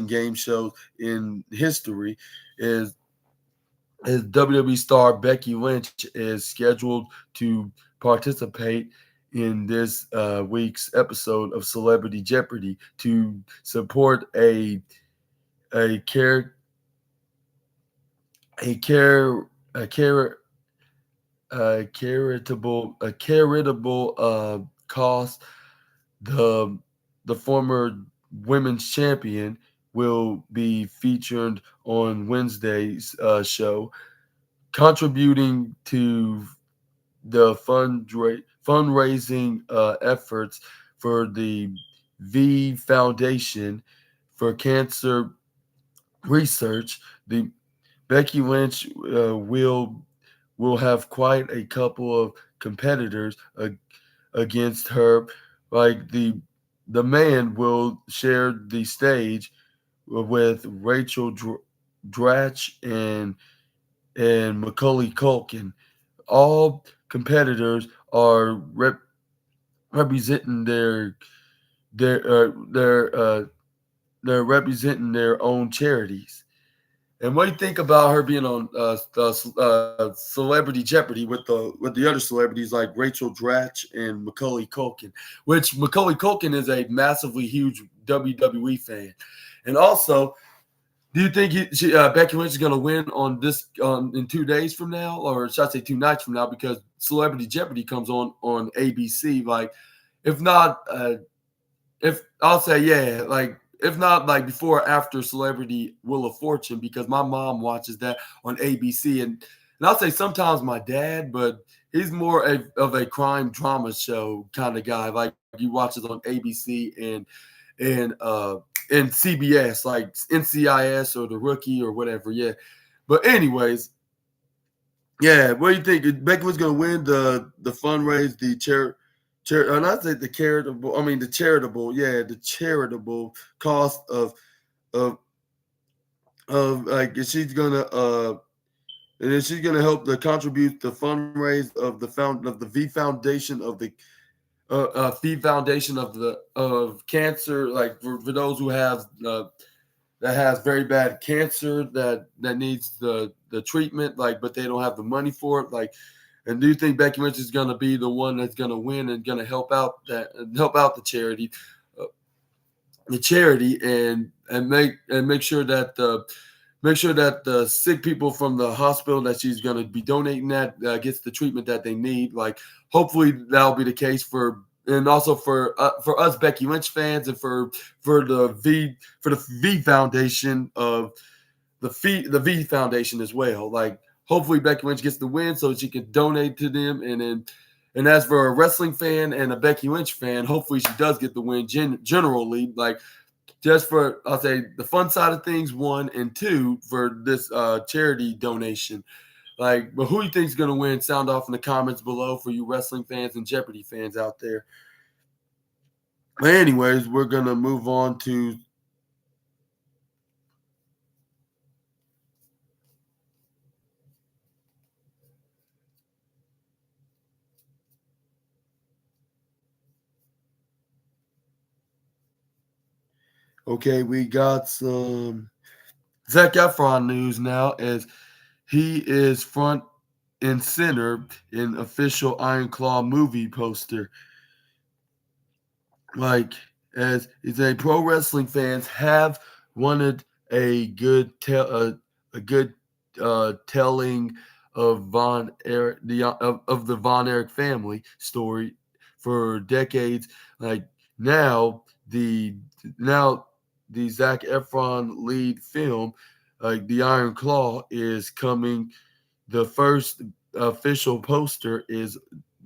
game shows in history is WWE star Becky Lynch is scheduled to participate in this week's episode of Celebrity Jeopardy to support a care a care a care charitable cause. The former women's champion will be featured on Wednesday's show, contributing to the fundraising efforts for the V Foundation for Cancer Research. The Becky Lynch will have quite a couple of competitors against her. Like the man will share the stage with Rachel Dratch and Macaulay Culkin. All competitors are representing they're representing their own charities. And what do you think about her being on Celebrity Jeopardy with the other celebrities like Rachel Dratch and Macaulay Culkin? Which Macaulay Culkin is a massively huge WWE fan, and also, do you think Becky Lynch is going to win on this in 2 days from now, or should I say 2 nights from now? Because Celebrity Jeopardy comes on ABC. Like, if not, if I'll say yeah, like if not like before or after Celebrity Wheel of Fortune, because my mom watches that on ABC, and I'll say sometimes my dad, but he's more of a crime drama show kind of guy. Like he watches on ABC and CBS, like NCIS or The Rookie or whatever. Yeah, but anyways, yeah. What do you think? Becky was going to win the fundraise, not say the charitable. I mean the charitable. Yeah, the charitable cost of like she's gonna and then she's gonna help to contribute the fundraise of the V Foundation of the V Foundation of cancer, like for those who have that has very bad cancer that needs the treatment, like, but they don't have the money for it, like. And do you think Becky Lynch is going to be the one that's going to win and going to help out the charity, and make sure that the sick people from the hospital that she's going to be donating that gets the treatment that they need. Like, hopefully that'll be the case for and also for us Becky Lynch fans, and for the V Foundation of the V Foundation as well. Like hopefully Becky Lynch gets the win so she can donate to them, and as for a wrestling fan and a Becky Lynch fan, hopefully she does get the win generally. Like just for I'll say the fun side of things, one, and two for this charity donation. Like, but who you think is going to win? Sound off in the comments below for you wrestling fans and Jeopardy fans out there. But anyways, we're going to move on to okay, we got some Zac Efron news now as he is front and center in official Iron Claw movie poster. Like as is a pro wrestling fans have wanted a good telling of Von Erich of the Von Erich family story for decades. Like now the now the Zac Efron lead film, like the Iron Claw, is coming. The first official poster is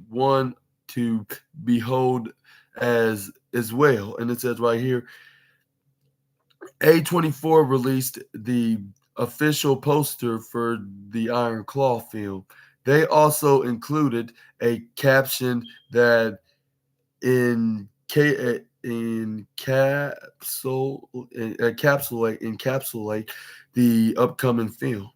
one to behold as well. And it says right here, A24 released the official poster for the Iron Claw film. They also included a caption that in encapsulate the upcoming film.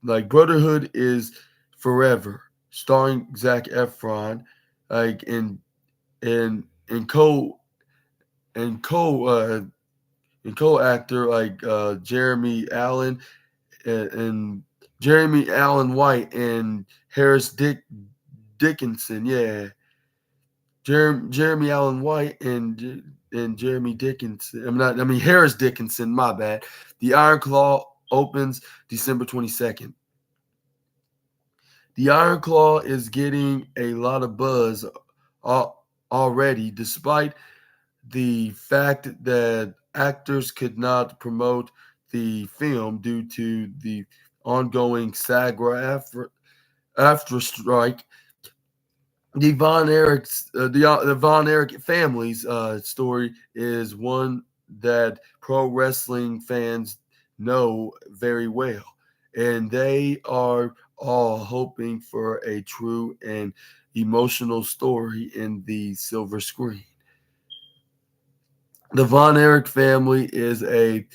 Like Brotherhood is Forever, starring Zac Efron, like and and co actor like Jeremy Allen and Jeremy Allen White and Dickinson. Yeah, Jeremy Allen White and Jeremy Dickinson. I mean Harris Dickinson. My bad. The Iron Claw opens December 22nd. The Iron Claw is getting a lot of buzz already, despite the fact that actors could not promote the film due to the ongoing after strike. The the Von Erich family's story is one that pro wrestling fans know very well, and they are all hoping for a true and emotional story in the silver screen. The Von Erich family is a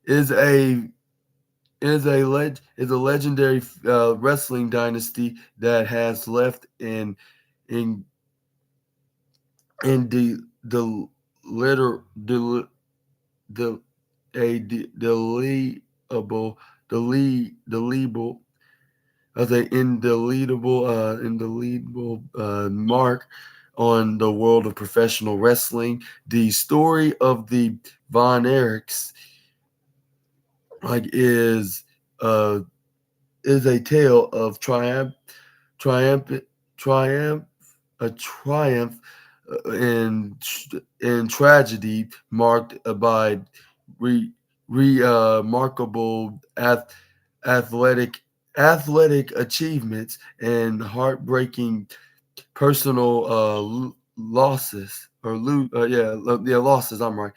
is a legendary wrestling dynasty that has left in the litter the a deletable as a indelible mark on the world of professional wrestling. The story of the Von Erichs like uh is a tale of triumph, triumph, a triumph and tragedy marked by remarkable athletic achievements and heartbreaking personal losses losses. I'm right.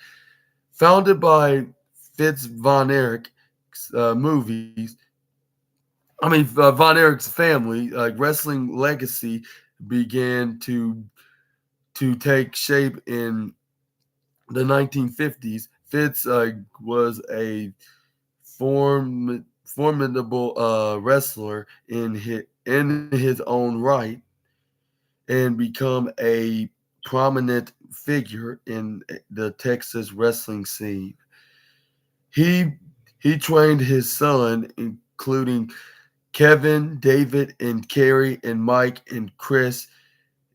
Founded by Fitz Von Erich movies. Von Erich's family, like wrestling legacy, began to take shape in the 1950s. Fitz was a formidable wrestler in his own right and become a prominent figure in the Texas wrestling scene. He he trained his son, including Kevin, David, and Kerry, and Mike, and Chris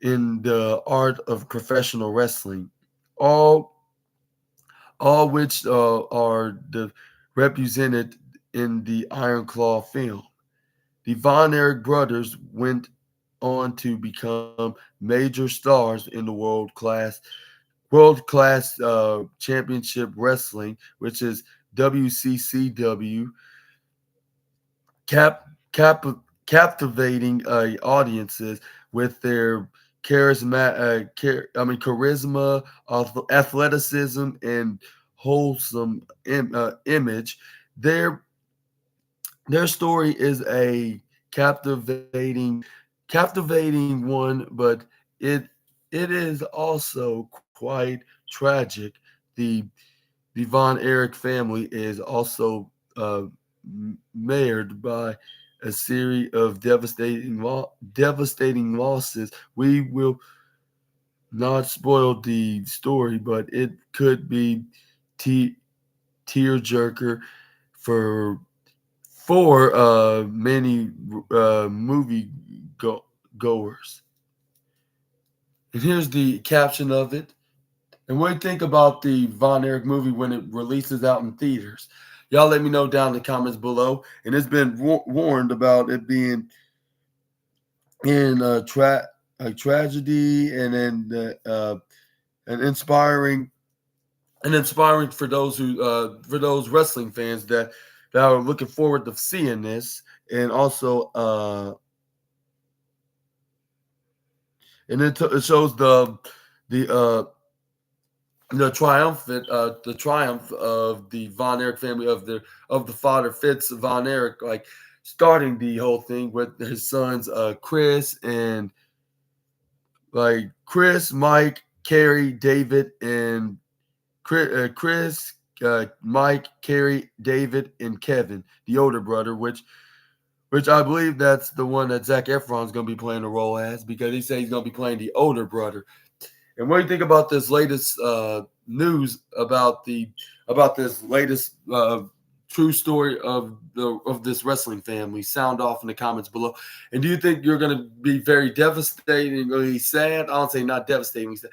in the art of professional wrestling, all which are represented in the Iron Claw film. The Von Erich brothers went on to become major stars in the world class championship wrestling, which is WCCW, cap, cap, captivating audiences with their charisma, athleticism, and wholesome image. Their their story is a captivating captivating one, but it it is also quite tragic. The the Von Erich family is also marred by a series of devastating losses. We will not spoil the story, but it could be te- tearjerker for many movie goers. And here's the caption of it. And what do you think about the Von Erich movie when it releases out in theaters? Y'all let me know down in the comments below. And it's been warned about it being in a tragedy and then an inspiring for those wrestling fans that are looking forward to seeing this, and also it shows the the triumph of the Von Erich family, of the father Fitz Von Erich, like starting the whole thing with his sons Chris and Chris, Mike, Carrie, David, and Chris, Mike, Carrie, David, and Kevin, the older brother, which I believe that's the one that Zac Efron's going to be playing the role as, because he said he's going to be playing the older brother. And what do you think about this latest news about this latest true story of this wrestling family? Sound off in the comments below. And do you think you're going to be very devastatingly sad? I'll say not devastatingly sad.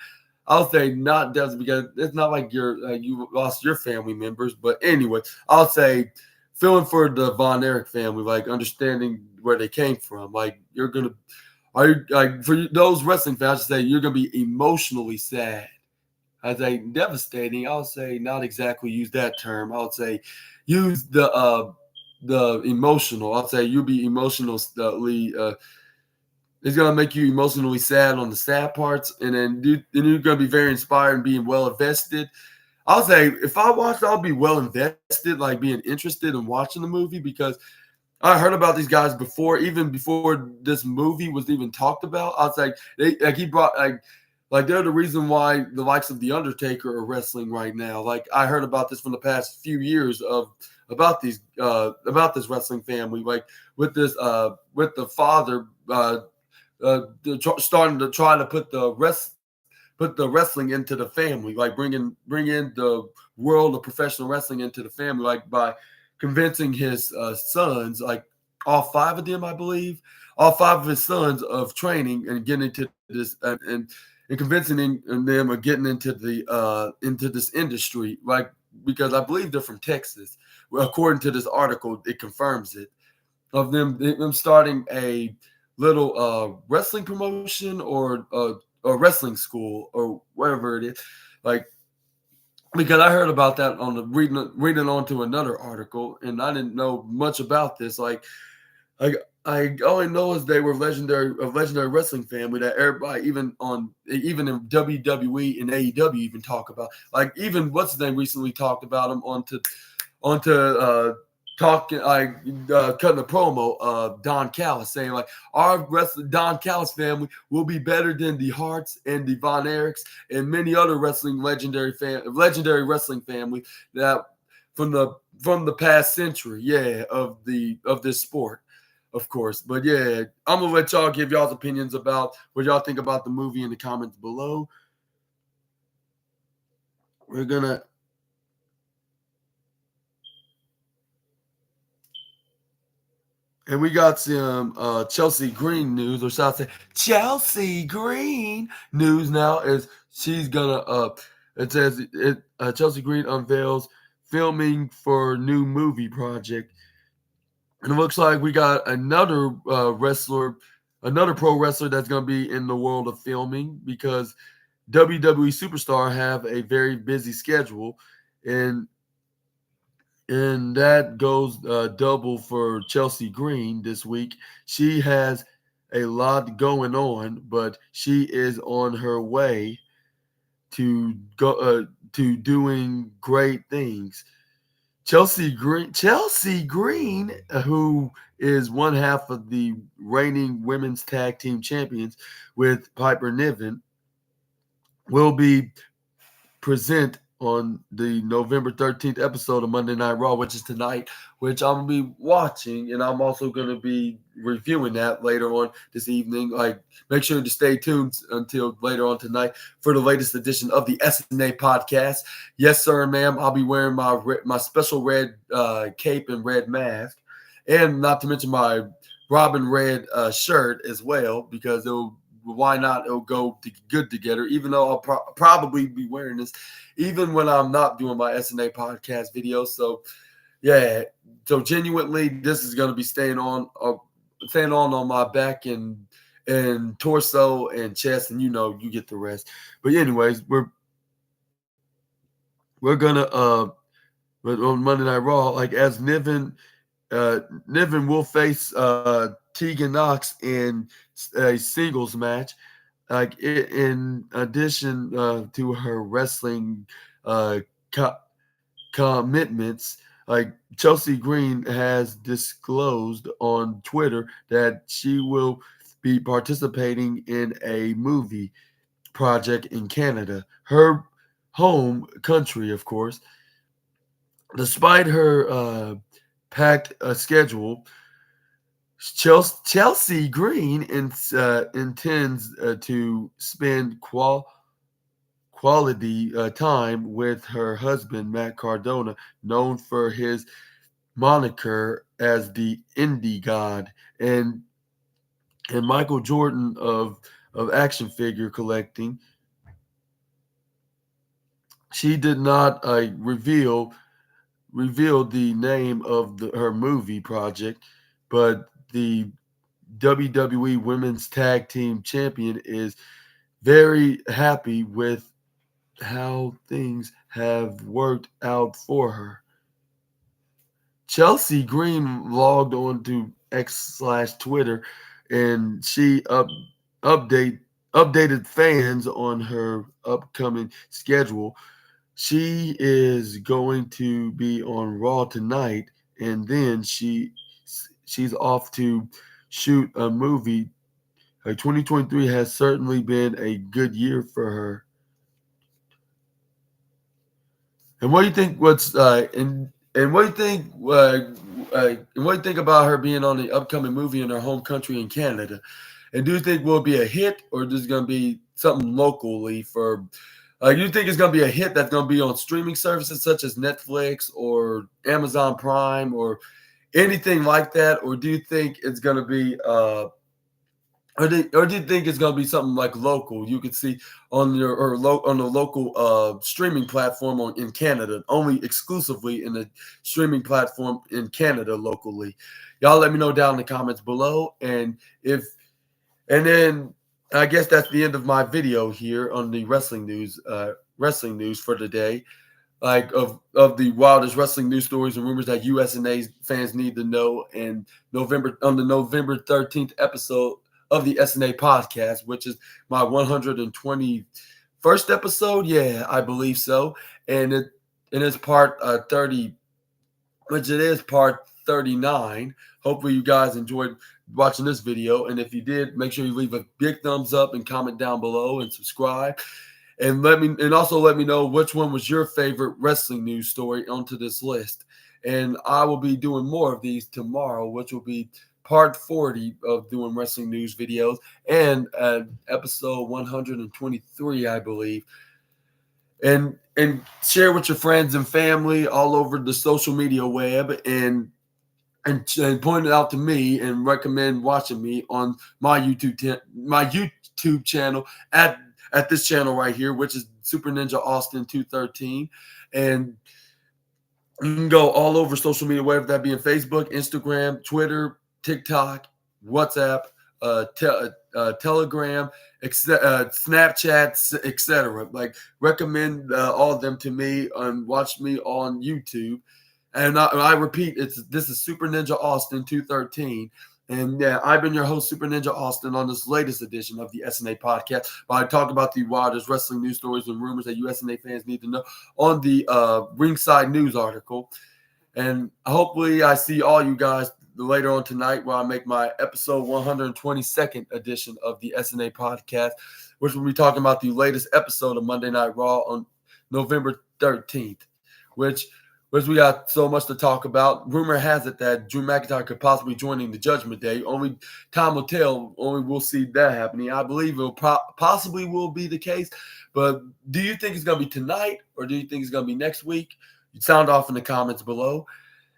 I'll say not devastating, because it's not like you lost your family members. But anyway, I'll say feeling for the Von Erich family, like understanding where they came from. Like you're gonna are you, like for those wrestling fans, I say you're gonna be emotionally sad. I say devastating. I'll say not exactly use that term. I'll say use the emotional. I'll say you'll be emotionally. It's gonna make you emotionally sad on the sad parts, and then you're gonna be very inspired and being well invested. I'll say if I watched, I'll be well invested, like being interested in watching the movie, because I heard about these guys before, even before this movie was even talked about. I was like, he brought like they're the reason why the likes of the Undertaker are wrestling right now. Like I heard about this from the past few years of about this wrestling family, like with the father starting to try to put the wrestling into the family, like bring in the world of professional wrestling into the family, like by convincing his sons, like all five of them, I believe, all five of his sons of training and getting into this and convincing them of getting into this industry, like because I believe they're from Texas. Well, according to this article, it confirms it of them starting a little wrestling promotion or a wrestling school or whatever it is, like because I heard about that on the reading on to another article, and I didn't know much about this. I all I know is they were a legendary wrestling family that everybody even in WWE and AEW even talk about. Like even what's his name recently talked about them onto talking like cutting a promo Don Callis saying like our Don Callis family will be better than the Harts and the Von Erichs and many other legendary wrestling family that from the past century, yeah, of this sport, of course. But yeah, I'm gonna let y'all give y'all's opinions about what y'all think about the movie in the comments below. We're gonna And we got some Chelsea Green news, or should I say Chelsea Green news now is she's gonna it says Chelsea Green unveils filming for new movie project. And it looks like we got another wrestler another pro wrestler that's going to be in the world of filming, because WWE superstar have a very busy schedule, and that goes double for Chelsea Green this week. She has a lot going on, but she is on her way to doing great things. Chelsea Green, who is one half of the reigning women's tag team champions with Piper Niven, will be present on the November 13th episode of Monday Night Raw, which is tonight, which I'm going to be watching, and I'm also going to be reviewing that later on this evening. Like, make sure to stay tuned until later on tonight for the latest edition of the SNA podcast. Yes, sir, ma'am. I'll be wearing my special red cape and red mask, and not to mention my Robin red shirt as well, because why not? It'll go good together, even though I'll probably be wearing this even when I'm not doing my SNA podcast videos. So, yeah. So, genuinely, this is going to be staying on my back and torso and chest, and you get the rest. But anyways, we're gonna on Monday Night Raw, like, as Niven will face Tegan Knox in a singles match. Like, in addition to her wrestling uh, co- commitments, like, Chelsea Green has disclosed on Twitter that she will be participating in a movie project in Canada, her home country, of course. Despite her packed schedule, Chelsea Green intends to spend quality time with her husband, Matt Cardona, known for his moniker as the Indie God, and Michael Jordan of action figure collecting. She did not reveal the name of her movie project, but the WWE Women's Tag Team Champion is very happy with how things have worked out for her. Chelsea Green logged on to X/Twitter, and she update updated fans on her upcoming schedule. She is going to be on Raw tonight, and then she's off to shoot a movie. 2023 has certainly been a good year for her. And what do you think? And what do you think? And what do you think about her being on the upcoming movie in her home country in Canada? And do you think will it be a hit, or is it going to be something locally for? You think it's going to be a hit that's going to be on streaming services such as Netflix or Amazon Prime or anything like that, or do you think it's going to be or do you think it's going to be something like local? You could see on on the local streaming platform in Canada, only exclusively in the streaming platform in Canada locally. Y'all let me know down in the comments below, and then I guess that's the end of my video here on the wrestling news. Wrestling news for today, like of the wildest wrestling news stories and rumors that USNA fans need to know. And the November 13th episode of the SNA podcast, which is my 121st episode. Yeah, I believe so. And it's part 30, which it is part 39. Hopefully you guys enjoyed watching this video. And if you did, make sure you leave a big thumbs up and comment down below and subscribe. And also let me know which one was your favorite wrestling news story onto this list. And I will be doing more of these tomorrow, which will be part 40 of doing wrestling news videos, and episode 123, I believe. And share with your friends and family all over the social media web, and point it out to me and recommend watching me on my YouTube channel at this channel right here, which is Super Ninja Austin 213. And you can go all over social media, whether that be in Facebook, Instagram, Twitter, TikTok, WhatsApp, Telegram, Snapchat, etc. Like recommend all of them to me and watch me on YouTube. And I repeat, this is Super Ninja Austin 213. And yeah, I've been your host, Super Ninja Austin, on this latest edition of the SNA podcast. Where I talk about the wildest wrestling news stories and rumors that you SNA fans need to know on the RingSide news article. And hopefully I see all you guys later on tonight where I make my episode 122nd edition of the SNA podcast, which will be talking about the latest episode of Monday Night Raw on November 13th, which we got so much to talk about. Rumor has it that Drew McIntyre could possibly joining the Judgment Day. Only time will tell. Only we'll see that happening. I believe it possibly will be the case. But do you think it's going to be tonight or do you think it's going to be next week? You sound off in the comments below.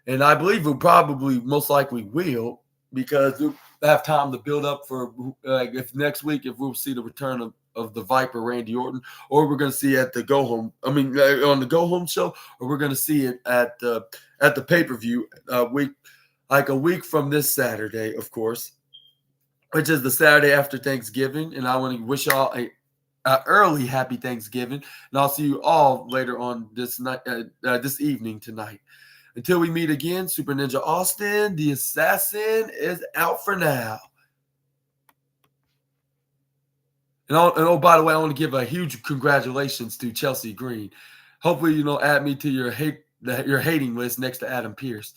And I believe it probably most likely will, because we'll have time to build up for if next week, if we'll see the return of the Viper Randy Orton, or we're going to see it at the Go Home. I mean, on the Go Home show, or we're going to see it at the pay-per-view a week from this Saturday, of course, which is the Saturday after Thanksgiving. And I want to wish y'all a early happy Thanksgiving, and I'll see you all later on this night, this evening tonight. Until we meet again, Super Ninja Austin, the assassin, is out for now. And by the way, I want to give a huge congratulations to Chelsea Green. Hopefully, add me to your hating list next to Adam Pearce.